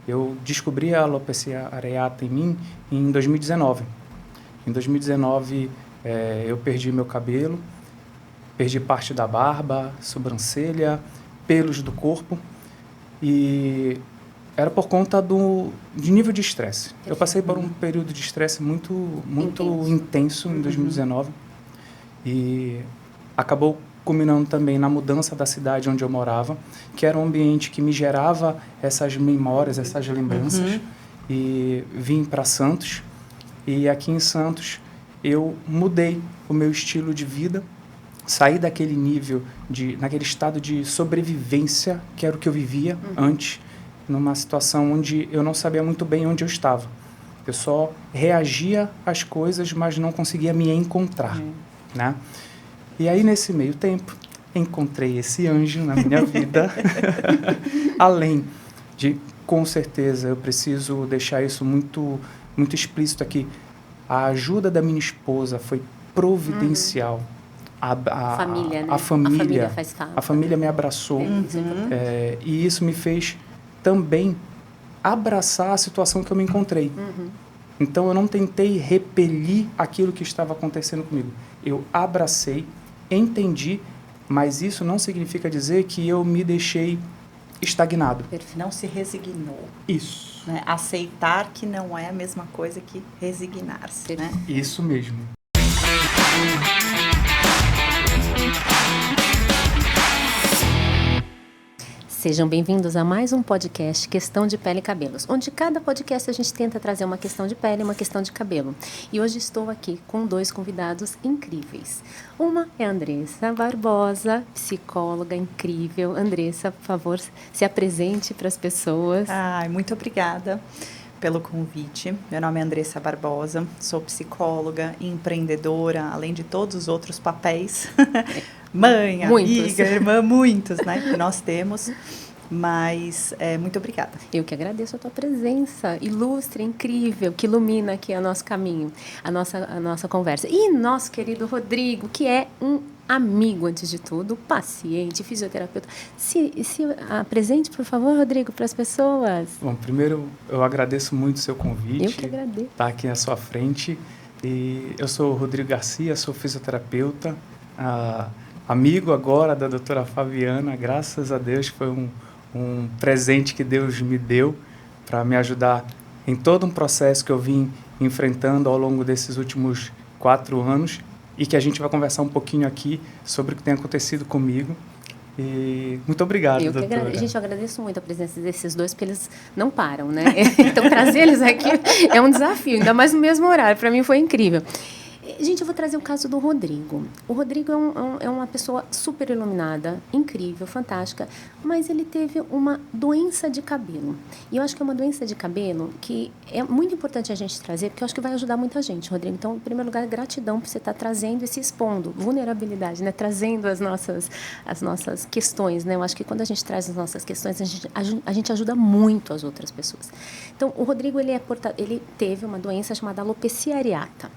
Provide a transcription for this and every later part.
Eu descobri a alopecia areata em mim em 2019. Em 2019, eu perdi meu cabelo, perdi parte da barba, sobrancelha, pelos do corpo, e era por conta de nível de estresse. Eu passei por um período de estresse muito intenso em 2019 e acabou culminando também na mudança da cidade onde eu morava, que era um ambiente que me gerava essas memórias, essas lembranças, e vim para Santos. E aqui em Santos eu mudei o meu estilo de vida, saí daquele nível, naquele estado de sobrevivência, que era o que eu vivia antes, numa situação onde eu não sabia muito bem onde eu estava. Eu só reagia às coisas, mas não conseguia me encontrar, né? E aí, nesse meio tempo, encontrei esse anjo na minha vida. Além de, com certeza, eu preciso deixar isso muito, muito explícito aqui, a ajuda da minha esposa foi providencial. A família, né? A família faz falta. A família me abraçou. E isso me fez também abraçar a situação que eu me encontrei. Então, eu não tentei repelir aquilo que estava acontecendo comigo. Eu abracei, entendi, mas isso não significa dizer que eu me deixei estagnado. Não se resignou. Isso. Né? Aceitar que não é a mesma coisa que resignar-se, né? Isso mesmo. Sejam bem-vindos a mais um podcast Questão de Pele e Cabelos, onde cada podcast a gente tenta trazer uma questão de pele e uma questão de cabelo. E hoje estou aqui com 2 convidados incríveis. Uma é a Andressa Barbosa, psicóloga incrível. Andressa, por favor, se apresente para as pessoas. Muito obrigada pelo convite. Meu nome é Andressa Barbosa, sou psicóloga, empreendedora, além de todos os outros papéis. Mãe, amiga, irmã, muitos, né, que nós temos, mas muito obrigada. Eu que agradeço a tua presença ilustre, incrível, que ilumina aqui o nosso caminho, a nossa conversa. E nosso querido Rodrigo, que é um amigo, antes de tudo, paciente, fisioterapeuta. Se apresente, por favor, Rodrigo, para as pessoas. Bom, primeiro, eu agradeço muito o seu convite. Eu que agradeço. Estar aqui à sua frente. E eu sou o Rodrigo Garcia, sou fisioterapeuta, amigo agora da doutora Fabiana. Graças a Deus, foi um presente que Deus me deu para me ajudar em todo um processo que eu vim enfrentando ao longo desses últimos 4 anos e que a gente vai conversar um pouquinho aqui sobre o que tem acontecido comigo. E muito obrigado, doutora. Gente, eu agradeço muito a presença desses 2, porque eles não param, né? Então, trazer eles aqui é um desafio, ainda mais no mesmo horário. Para mim foi incrível. Gente, eu vou trazer o caso do Rodrigo. O Rodrigo é uma pessoa super iluminada, incrível, fantástica, mas ele teve uma doença de cabelo. E eu acho que é uma doença de cabelo que é muito importante a gente trazer, porque eu acho que vai ajudar muita gente, Rodrigo. Então, em primeiro lugar, gratidão por você estar trazendo e se expondo. Vulnerabilidade, né? Trazendo as nossas questões, né? Eu acho que quando a gente traz as nossas questões, a gente ajuda muito as outras pessoas. Então, o Rodrigo, ele teve uma doença chamada alopecia areata.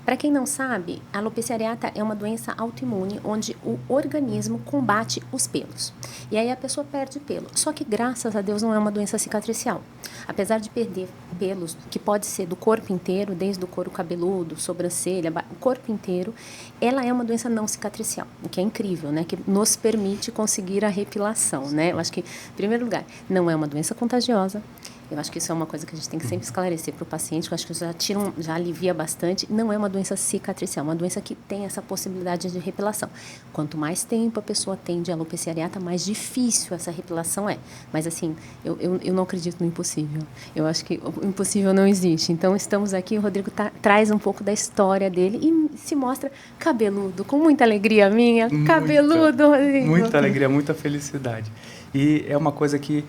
Para quem não sabe, a alopecia areata é uma doença autoimune onde o organismo combate os pelos. E aí a pessoa perde pelo. Só que, graças a Deus, não é uma doença cicatricial. Apesar de perder pelos, que pode ser do corpo inteiro, desde o couro cabeludo, sobrancelha, o corpo inteiro, ela é uma doença não cicatricial, o que é incrível, né? Que nos permite conseguir a repilação, né? Eu acho que, em primeiro lugar, não é uma doença contagiosa. Eu acho que isso é uma coisa que a gente tem que sempre esclarecer para o paciente, que eu acho que já alivia bastante. Não é uma doença cicatricial, é uma doença que tem essa possibilidade de repilação. Quanto mais tempo a pessoa tem de alopecia areata, mais difícil essa repilação é. Mas, assim, eu não acredito no impossível. Eu acho que o impossível não existe. Então, estamos aqui, o Rodrigo traz um pouco da história dele e se mostra cabeludo, com muita alegria minha. Cabeludo, Rodrigo. Muita alegria, muita felicidade. E é uma coisa que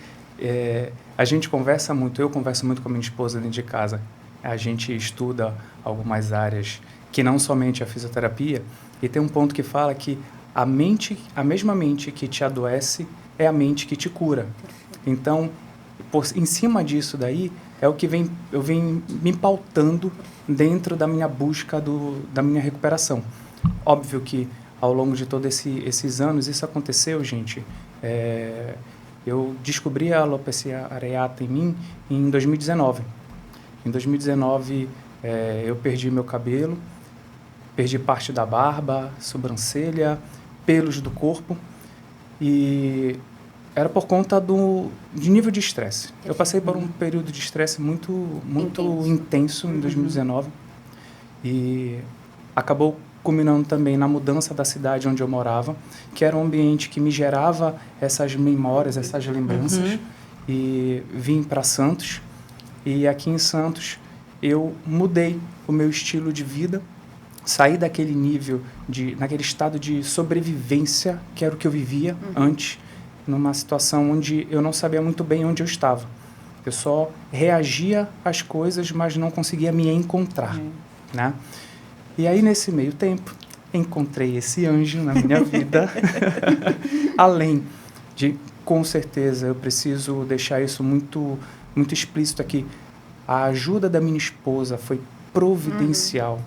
a gente conversa muito, eu converso muito com a minha esposa dentro de casa. A gente estuda algumas áreas que não somente a fisioterapia, e tem um ponto que fala que a mesma mente que te adoece é a mente que te cura. Então, em cima disso daí, é o que eu venho me pautando dentro da minha busca da minha recuperação. Óbvio que ao longo de todos esses anos, isso aconteceu, gente. eu descobri a alopecia areata em mim em 2019. Em 2019, eu perdi meu cabelo, perdi parte da barba, sobrancelha, pelos do corpo, e era por conta de nível de estresse. Eu passei por um período de estresse muito intenso em 2019 e acabou culminando também na mudança da cidade onde eu morava, que era um ambiente que me gerava essas memórias, essas lembranças, e vim para Santos. E aqui em Santos eu mudei o meu estilo de vida, saí daquele nível, naquele estado de sobrevivência, que era o que eu vivia antes, numa situação onde eu não sabia muito bem onde eu estava. Eu só reagia às coisas, mas não conseguia me encontrar, né? E aí, nesse meio tempo, encontrei esse anjo na minha vida. Além de, com certeza, eu preciso deixar isso muito, muito explícito aqui, a ajuda da minha esposa foi providencial.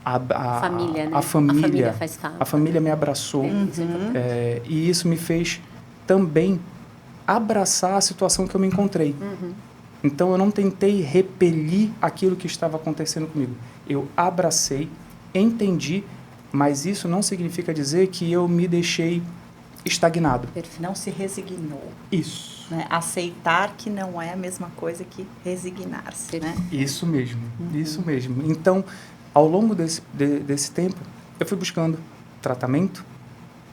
A família, né? A família faz falta. A família me abraçou. E isso me fez também abraçar a situação que eu me encontrei. Então, eu não tentei repelir aquilo que estava acontecendo comigo. Eu abracei, entendi, mas isso não significa dizer que eu me deixei estagnado. Não se resignou. Isso. Né? Aceitar que não é a mesma coisa que resignar-se, né? Isso mesmo, isso mesmo. Então, ao longo desse tempo, eu fui buscando tratamento.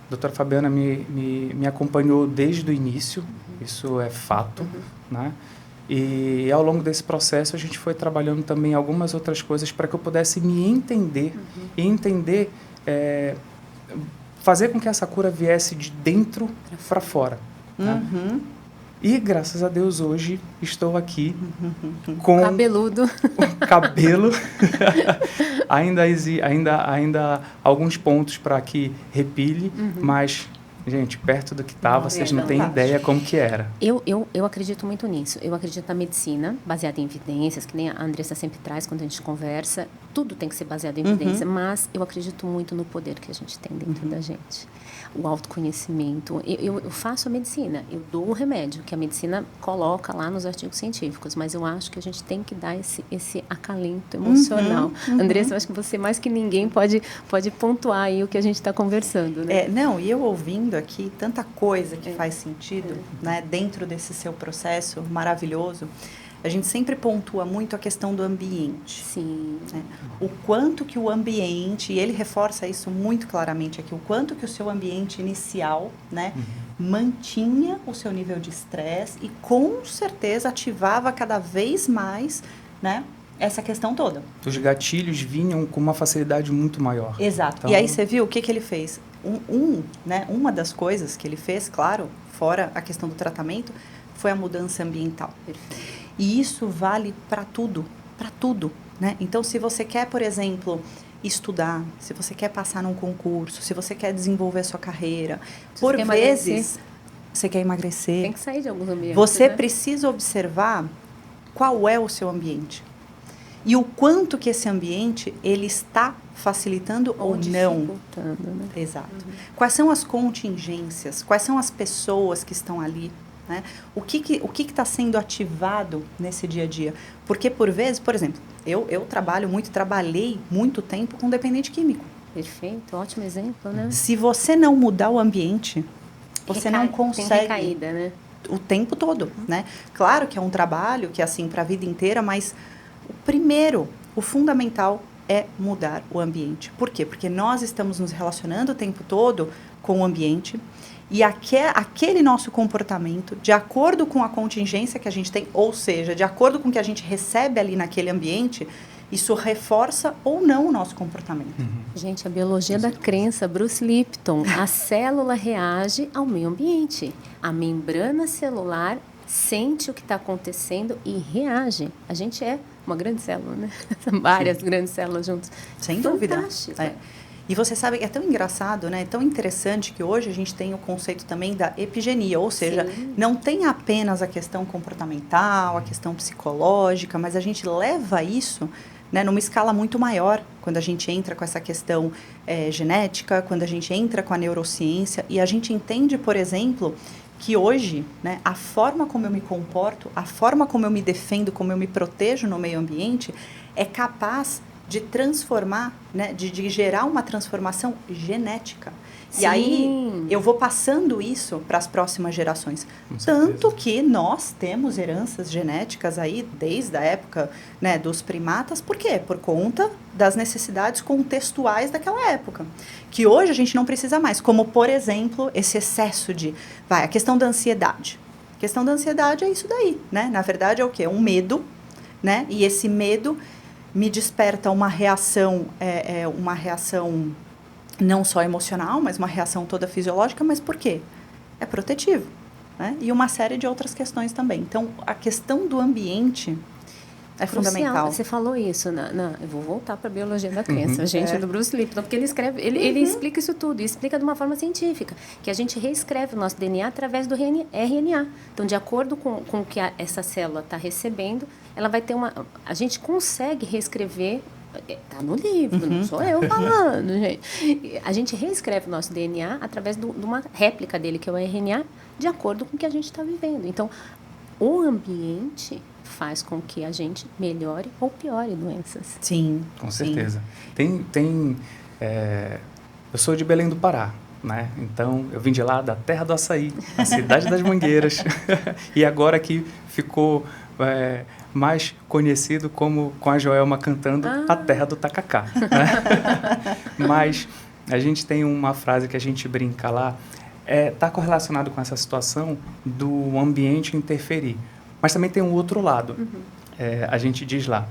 A doutora Fabiana me acompanhou desde o início, isso é fato, né? E ao longo desse processo a gente foi trabalhando também algumas outras coisas para que eu pudesse me entender e entender, fazer com que essa cura viesse de dentro para fora. Né? E graças a Deus hoje estou aqui com cabeludo, cabelo, ainda alguns pontos para que repile, mas gente, perto do que estava, vocês não têm ideia como que era. Eu acredito muito nisso. Eu acredito na medicina, baseada em evidências, que nem a Andressa sempre traz quando a gente conversa. Tudo tem que ser baseado em evidência, mas eu acredito muito no poder que a gente tem dentro da gente. O autoconhecimento. Eu faço a medicina, eu dou o remédio, que a medicina coloca lá nos artigos científicos, mas eu acho que a gente tem que dar esse acalento emocional. Andressa, eu acho que você, mais que ninguém, pode pontuar aí o que a gente está conversando, né? E eu ouvindo aqui tanta coisa que faz sentido, né, dentro desse seu processo maravilhoso, a gente sempre pontua muito a questão do ambiente. Sim. Né? O quanto que o ambiente, e ele reforça isso muito claramente aqui, o quanto que o seu ambiente inicial, né, mantinha o seu nível de estresse e com certeza ativava cada vez mais, né, essa questão toda. Os gatilhos vinham com uma facilidade muito maior. Exato. Então, e aí você viu o que ele fez? Uma das coisas que ele fez, claro, fora a questão do tratamento, foi a mudança ambiental. Perfeito. E isso vale para tudo, né? Então, se você quer, por exemplo, estudar, se você quer passar num concurso, se você quer desenvolver a sua carreira, por vezes você quer emagrecer. Tem que sair de alguns ambientes. Você precisa observar qual é o seu ambiente. E o quanto que esse ambiente, ele está facilitando ou não. Né? Exato. Quais são as contingências, quais são as pessoas que estão ali, né? O que está sendo ativado nesse dia a dia? Porque, por vezes, por exemplo, eu trabalhei muito tempo com dependente químico. Perfeito, ótimo exemplo, né? Se você não mudar o ambiente, você não consegue... Tem recaída, né? O tempo todo, né? Claro que é um trabalho que é assim para a vida inteira, mas o fundamental é mudar o ambiente. Por quê? Porque nós estamos nos relacionando o tempo todo com o ambiente e aquele nosso comportamento, de acordo com a contingência que a gente tem, ou seja, de acordo com o que a gente recebe ali naquele ambiente, isso reforça ou não o nosso comportamento. Gente, a biologia da crença, Bruce Lipton, a célula reage ao meio ambiente. A membrana celular sente o que está acontecendo e reage. A gente é uma grande célula, né? Várias grandes células juntas. Sem dúvida. Fantástico. E você sabe que é tão engraçado, né? É tão interessante que hoje a gente tem o conceito também da epigenia, ou seja, não tem apenas a questão comportamental, a questão psicológica, mas a gente leva isso, né, numa escala muito maior, quando a gente entra com essa questão genética, quando a gente entra com a neurociência, e a gente entende, por exemplo, que hoje, né, a forma como eu me comporto, a forma como eu me defendo, como eu me protejo no meio ambiente, é capaz de transformar, né, de gerar uma transformação genética. Sim. E aí eu vou passando isso para as próximas gerações. Tanto que nós temos heranças genéticas aí desde a época, né, dos primatas. Por quê? Por conta das necessidades contextuais daquela época. Que hoje a gente não precisa mais. Como, por exemplo, esse excesso de... a questão da ansiedade. A questão da ansiedade é isso daí, né? Na verdade é o quê? Um medo, né? E esse medo me desperta uma reação não só emocional, mas uma reação toda fisiológica. Mas por quê? É protetivo, né? E uma série de outras questões também. Então, a questão do ambiente é fundamental. Você falou isso, eu vou voltar para a biologia da crença, gente, do Bruce Lipton, porque ele explica isso tudo, e explica de uma forma científica, que a gente reescreve o nosso DNA através do RNA. Então, de acordo com o que essa célula está recebendo, ela vai ter a gente consegue reescrever. Está no livro, não sou eu falando, gente. A gente reescreve o nosso DNA através de uma réplica dele, que é o RNA, de acordo com o que a gente está vivendo. Então, o ambiente faz com que a gente melhore ou piore doenças. Sim. Com certeza. Eu sou de Belém do Pará, né? Então, eu vim de lá, da terra do açaí, a cidade das mangueiras. E agora que ficou... mais conhecido como com a Joelma cantando a terra do tacacá. Né? Mas a gente tem uma frase que a gente brinca lá, está correlacionado com essa situação do ambiente interferir. Mas também tem um outro lado. A gente diz lá,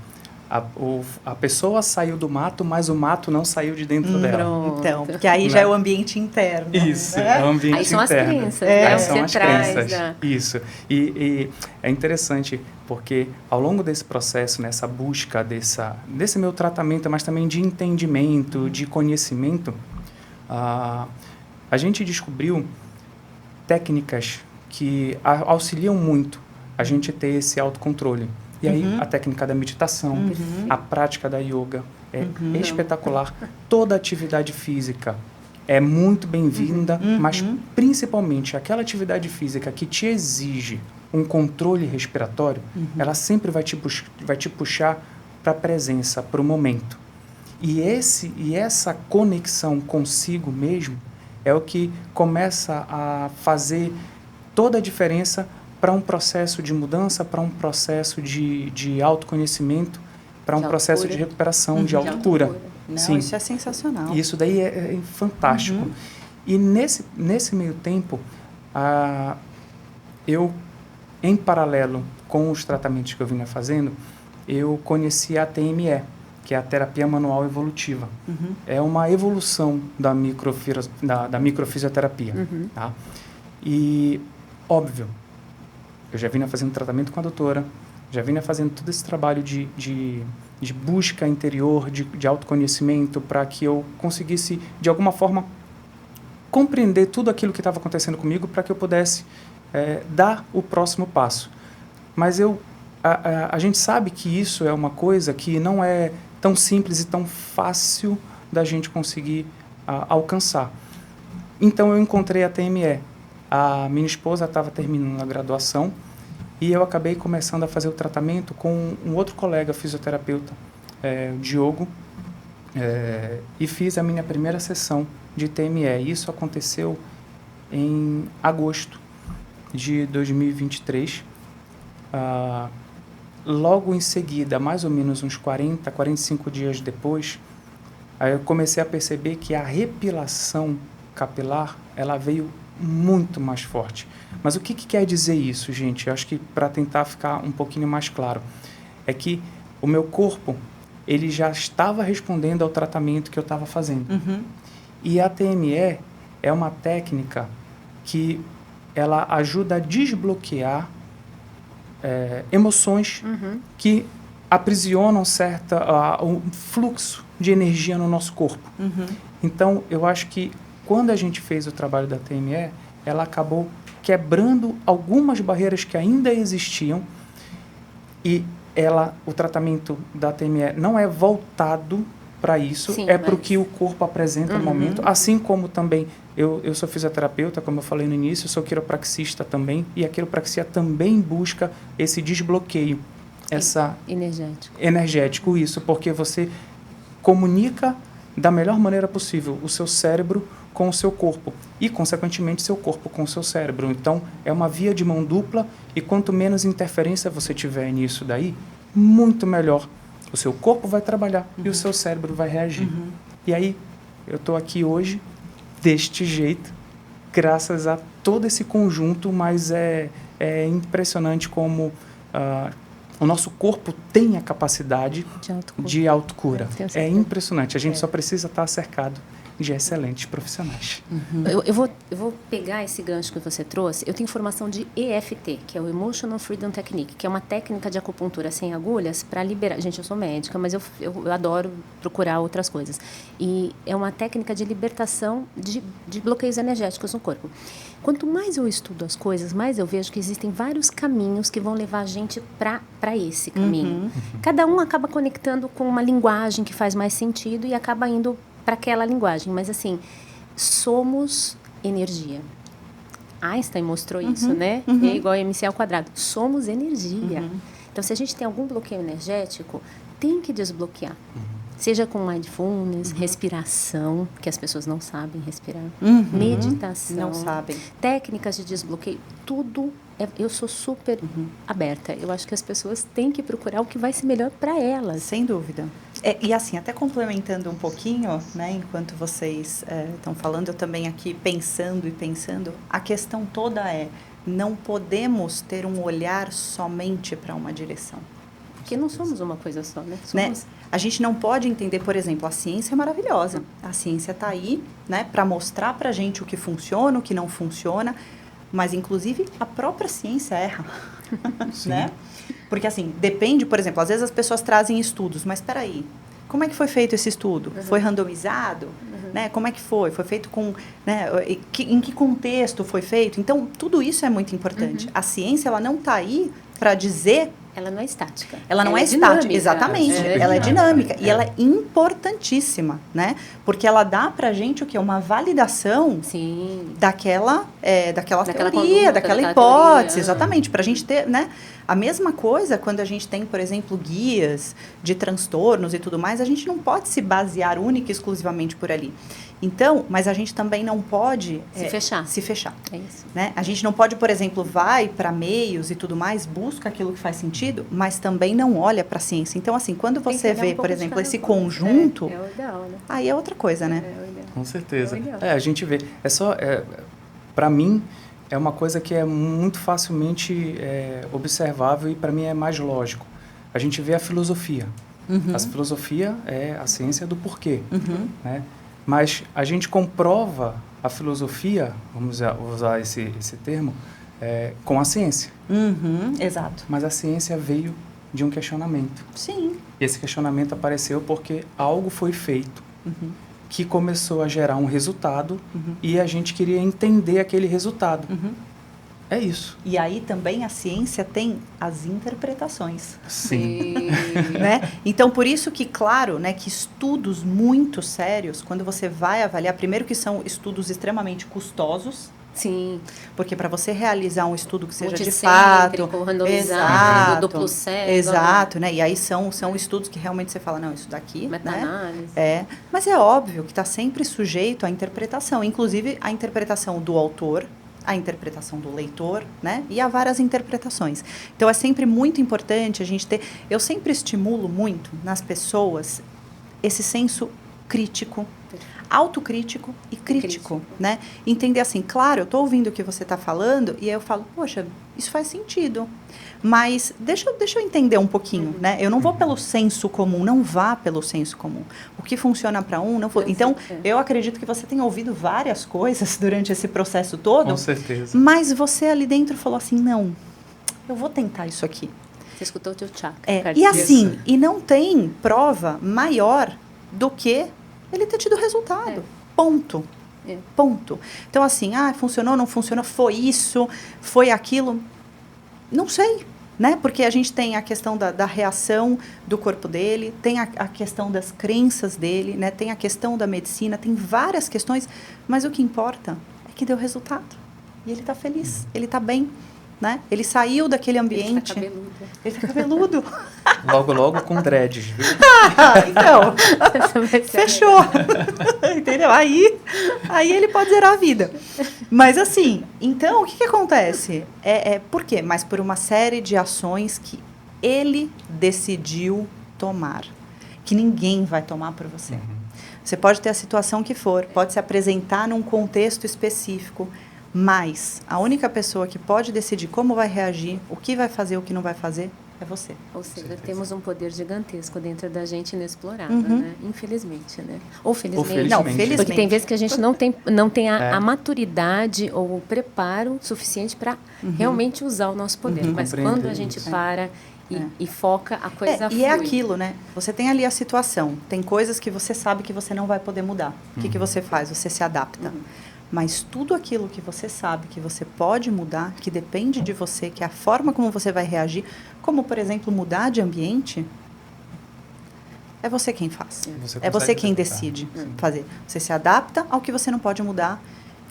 a pessoa saiu do mato, mas o mato não saiu de dentro dela. Pronto. Então, porque aí já é o ambiente interno. Isso, né? É o ambiente interno. Aí são as crenças. Aí são as crenças. Isso. E é interessante porque ao longo desse processo, nessa busca desse meu tratamento, mas também de entendimento, de conhecimento, a gente descobriu técnicas que auxiliam muito a gente ter esse autocontrole. E aí, a técnica da meditação, a prática da yoga é espetacular. Toda atividade física é muito bem-vinda, mas principalmente aquela atividade física que te exige um controle respiratório, ela sempre vai te puxar para a presença, para o momento. E essa conexão consigo mesmo é o que começa a fazer toda a diferença para um processo de mudança, para um processo de autoconhecimento, para um processo de recuperação, de autocura. Não, Sim. Isso é sensacional. E isso daí é fantástico. E nesse meio tempo, eu, em paralelo com os tratamentos que eu vinha fazendo, eu conheci a TME, que é a terapia manual evolutiva. É uma evolução da microfisioterapia. Tá? E, óbvio, eu já vinha fazendo tratamento com a doutora, já vinha fazendo todo esse trabalho de busca interior, de autoconhecimento, para que eu conseguisse, de alguma forma, compreender tudo aquilo que estava acontecendo comigo, para que eu pudesse dar o próximo passo. Mas a gente sabe que isso é uma coisa que não é tão simples e tão fácil da gente conseguir alcançar. Então, eu encontrei a TME. A minha esposa estava terminando a graduação e eu acabei começando a fazer o tratamento com um outro colega fisioterapeuta, o Diogo, e fiz a minha primeira sessão de TME. Isso aconteceu em agosto de 2023. Logo em seguida, mais ou menos uns 40, 45 dias depois, eu comecei a perceber que a repilação capilar ela veio muito mais forte. Mas o que quer dizer isso, gente? Eu acho que para tentar ficar um pouquinho mais claro, é que o meu corpo ele já estava respondendo ao tratamento que eu estava fazendo. E a TME é uma técnica que ela ajuda a desbloquear emoções que aprisionam o fluxo de energia no nosso corpo. Então, eu acho que quando a gente fez o trabalho da TME, ela acabou quebrando algumas barreiras que ainda existiam e o tratamento da TME não é voltado para isso, para o que o corpo apresenta no momento, assim como também eu sou fisioterapeuta, como eu falei no início, eu sou quiropraxista também, e a quiropraxia também busca esse desbloqueio, energético, isso, porque você comunica da melhor maneira possível o seu cérebro com o seu corpo e, consequentemente, seu corpo com o seu cérebro. Então, é uma via de mão dupla e quanto menos interferência você tiver nisso daí, muito melhor. O seu corpo vai trabalhar e o seu cérebro vai reagir. E aí, eu estou aqui hoje deste jeito, graças a todo esse conjunto, mas é impressionante como o nosso corpo tem a capacidade de autocura. É impressionante. A gente só precisa estar cercado de excelentes profissionais. Eu vou pegar esse gancho que você trouxe. Eu tenho formação de EFT, que é o Emotional Freedom Technique, que é uma técnica de acupuntura sem agulhas para liberar... Gente, eu sou médica, mas eu adoro procurar outras coisas. E é uma técnica de libertação de bloqueios energéticos no corpo. Quanto mais eu estudo as coisas, mais eu vejo que existem vários caminhos que vão levar a gente para esse caminho. Cada um acaba conectando com uma linguagem que faz mais sentido e acaba indo para aquela linguagem, mas assim, somos energia. Einstein mostrou isso, né? E igual a MC ao quadrado. Somos energia. Então, se a gente tem algum bloqueio energético, tem que desbloquear. Seja com mindfulness, respiração, que as pessoas não sabem respirar, meditação, não sabem. Técnicas de desbloqueio, tudo. Eu sou super aberta. Eu acho que as pessoas têm que procurar o que vai ser melhor para elas. Sem dúvida. E assim, até complementando um pouquinho, né, enquanto vocês estão falando, eu também aqui pensando, a questão toda não podemos ter um olhar somente para uma direção. Porque não somos uma coisa só, né? A gente não pode entender, por exemplo, a ciência é maravilhosa. A ciência está aí, né, para mostrar para a gente o que funciona, o que não funciona, mas, inclusive, a própria ciência erra, né? Porque, assim, depende, por exemplo, às vezes as pessoas trazem estudos, mas espera aí, como é que foi feito esse estudo? Foi randomizado? Né? Como é que foi? Foi feito com... Né? Em que contexto foi feito? Então, tudo isso é muito importante. A ciência, ela não está aí para dizer... Ela não é estática. Ela não é estática, exatamente. Ela é dinâmica. E ela é importantíssima, né? Porque ela dá pra gente o quê? Uma validação daquela teoria, conduta, daquela hipótese. Exatamente. Pra gente ter, né? A mesma coisa quando a gente tem, por exemplo, guias de transtornos e tudo mais, a gente não pode se basear única e exclusivamente por ali. Então, mas a gente também não pode se fechar. É isso. Né? A gente não pode, por exemplo, vai para meios e tudo mais, busca aquilo que faz sentido, mas também não olha para a ciência. Então, assim, quando você vê, por exemplo, esse conjunto, é o ideal, né? Aí é outra coisa, né? Com certeza. A gente vê. Para mim, é uma coisa que é muito facilmente observável e para mim é mais lógico. A gente vê a filosofia. A filosofia é a ciência do porquê, né? Mas a gente comprova a filosofia, vamos usar esse termo, com a ciência. Exato. Mas a ciência veio de um questionamento. Sim. E esse questionamento apareceu porque algo foi feito que começou a gerar um resultado e a gente queria entender aquele resultado. É isso. E aí também a ciência tem as interpretações. Sim. Né? Então, por isso que, claro, né, que estudos muito sérios, quando você vai avaliar, primeiro que são estudos extremamente custosos. Sim. Porque para você realizar um estudo que seja de fato... randomizado, duplo cego. Exato, né? E aí são estudos que realmente você fala, não, isso daqui... Meta-análise. Né? Mas é óbvio que está sempre sujeito à interpretação. Inclusive, a interpretação do autor, a interpretação do leitor, né? E há várias interpretações. Então, é sempre muito importante a gente ter... Eu sempre estimulo muito nas pessoas esse senso crítico, autocrítico e crítico, né? Entender assim, claro, eu estou ouvindo o que você está falando e aí eu falo, poxa, isso faz sentido. Mas deixa eu entender um pouquinho, né? Eu não vou pelo senso comum, não vá pelo senso comum. O que funciona para um, não foi. Então, eu acredito que você tenha ouvido várias coisas durante esse processo todo. Com certeza. Mas você ali dentro falou assim, não, eu vou tentar isso aqui. Você escutou o teu chakra. E assim, e não tem prova maior do que ele ter tido resultado. Ponto. Ponto. Então, assim, funcionou, não funcionou, foi isso, foi aquilo. Não sei. né? Porque a gente tem a questão da reação do corpo dele, tem a questão das crenças dele, né? Tem a questão da medicina, tem várias questões, mas o que importa é que deu resultado. E ele está feliz, ele está bem, né? Ele saiu daquele ambiente. Ele tá cabeludo. Logo, logo com dreads, viu? Então, fechou. Entendeu? Aí ele pode zerar a vida. Mas assim, então o que acontece? Por quê? Mas por uma série de ações que ele decidiu tomar. Que ninguém vai tomar por você. Você pode ter a situação que for, pode se apresentar num contexto específico, mas a única pessoa que pode decidir como vai reagir, o que vai fazer, o que não vai fazer, é você. Ou seja, temos um poder gigantesco dentro da gente inexplorado, né? Infelizmente, né? Ou felizmente. Não, felizmente. Porque tem vezes que a gente não tem a maturidade ou o preparo suficiente para realmente usar o nosso poder. Mas quando a gente para e foca, a coisa flui. E é aquilo, né? Você tem ali a situação. Tem coisas que você sabe que você não vai poder mudar. O que você faz? Você se adapta. Mas tudo aquilo que você sabe que você pode mudar, que depende de você, que é a forma como você vai reagir, como, por exemplo, mudar de ambiente, é você quem faz. É você quem decide fazer. Você se adapta ao que você não pode mudar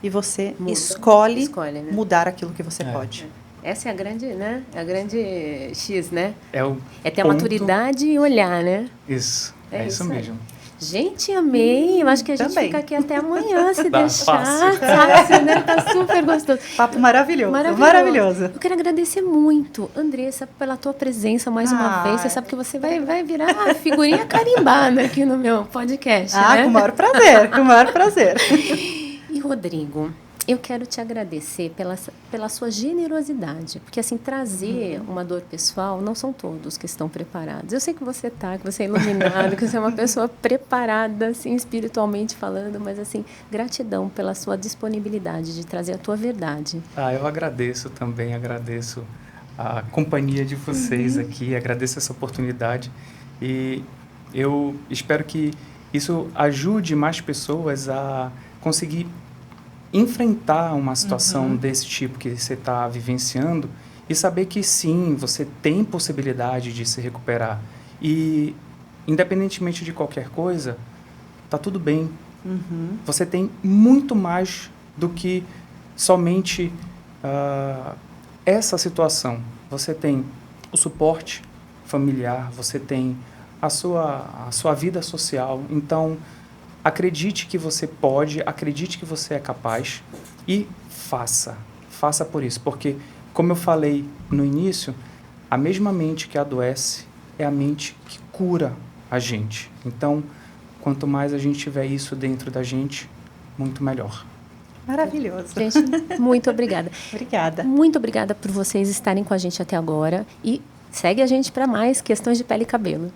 e você escolhe né? Mudar aquilo que você pode. Essa é a grande, né? A grande X, né? É ter a maturidade e olhar, né? Isso. É isso mesmo. Gente, amei. Eu acho que a gente fica aqui até amanhã, se deixar. Fácil, né? Tá super gostoso. Papo maravilhoso. Maravilhoso. Eu quero agradecer muito, Andressa, pela tua presença mais uma vez. Você sabe que você vai virar figurinha carimbada aqui no meu podcast, né? Com o maior prazer, com o maior prazer. E, Rodrigo, eu quero te agradecer pela sua generosidade, porque assim, trazer uma dor pessoal, não são todos que estão preparados. Eu sei que você que você é iluminado, que você é uma pessoa preparada, assim, espiritualmente falando, mas assim, gratidão pela sua disponibilidade de trazer a tua verdade. Eu agradeço também, agradeço a companhia de vocês aqui, agradeço essa oportunidade e eu espero que isso ajude mais pessoas a conseguir enfrentar uma situação desse tipo que você está vivenciando e saber que sim, você tem possibilidade de se recuperar. E, independentemente de qualquer coisa, tá tudo bem. Você tem muito mais do que somente essa situação. Você tem o suporte familiar, você tem a sua vida social. Então, acredite que você pode, acredite que você é capaz e faça por isso. Porque, como eu falei no início, a mesma mente que adoece é a mente que cura a gente. Então, quanto mais a gente tiver isso dentro da gente, muito melhor. Maravilhoso. Gente, muito obrigada. Obrigada. Muito obrigada por vocês estarem com a gente até agora e segue a gente para mais questões de pele e cabelo.